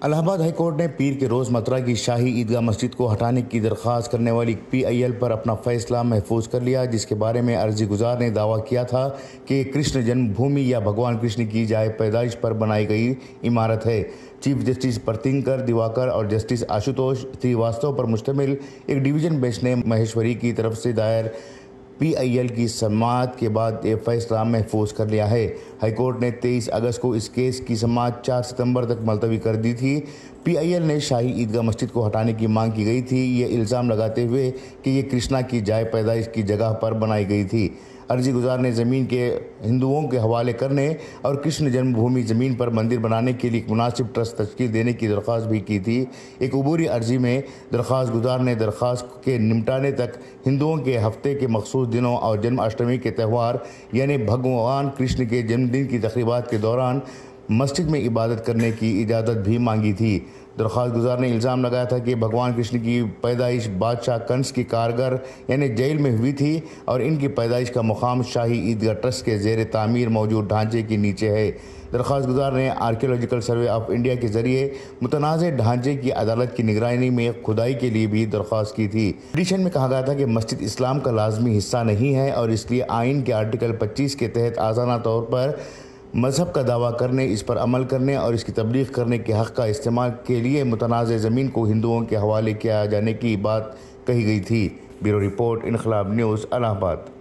الہ آباد high court نے پیر کے روز متھرا کی شاہی عیدگاہ مسجد کو ہٹانے کی درخواست کرنے والی PIL پر اپنا فیصلہ محفوظ کر لیا، جس کے بارے میں عرضی گزار نے دعویٰ کیا تھا کہ یہ کرشن جنم بھومی یا بھگوان کرشن کی جائے پیدائش پر بنائی گئی عمارت ہے۔ چیف جسٹس پرتنکر دیواکر اور جسٹس آشوتوش سریواستو پر مشتمل ایک ڈویژن بینچ نے مہیشوری کی طرف سے دائر PIL کی سماعت کے بعد یہ فیصلہ محفوظ کر لیا ہے۔ ہائی کورٹ نے 23 اگست کو اس کیس کی سماعت 4 ستمبر تک ملتوی کر دی تھی۔ PIL نے شاہی عیدگاہ مسجد کو ہٹانے کی مانگ کی گئی تھی، یہ الزام لگاتے ہوئے کہ یہ کرشنا کی جائے پیدائش کی جگہ پر بنائی گئی تھی۔ عرضی گزار نے زمین کے ہندوؤں کے حوالے کرنے اور کرشن جنم بھومی زمین پر مندر بنانے کے لیے ایک مناسب ٹرسٹ تشکیل دینے کی درخواست بھی کی تھی۔ ایک عبوری عرضی میں درخواست گزار نے درخواست کے نمٹانے تک ہندوؤں کے ہفتے کے مخصوص دنوں اور جنم اشٹمی کے تہوار یعنی بھگوان کرشن کے جنم دن کی تقریبات کے دوران مسجد میں عبادت کرنے کی اجازت بھی مانگی تھی۔ درخواست گزار نے الزام لگایا تھا کہ بھگوان کرشن کی پیدائش بادشاہ کنس کی کارگر یعنی جیل میں ہوئی تھی اور ان کی پیدائش کا مقام شاہی عیدگاہ ٹرسٹ کے زیر تعمیر موجود ڈھانچے کے نیچے ہے۔ درخواست گزار نے آرکیولوجیکل سروے آف انڈیا کے ذریعے متنازع ڈھانچے کی عدالت کی نگرانی میں کھدائی کے لیے بھی درخواست کی تھی۔ پٹیشن میں کہا گیا تھا کہ مسجد اسلام کا لازمی حصہ نہیں ہے اور اس لیے آئین کے آرٹیکل 25 کے تحت آزادانہ طور پر مذہب کا دعویٰ کرنے، اس پر عمل کرنے اور اس کی تبلیغ کرنے کے حق کا استعمال کے لیے متنازع زمین کو ہندوؤں کے حوالے کیا جانے کی بات کہی گئی تھی۔ بیورو رپورٹ، انقلاب نیوز، الہ آباد۔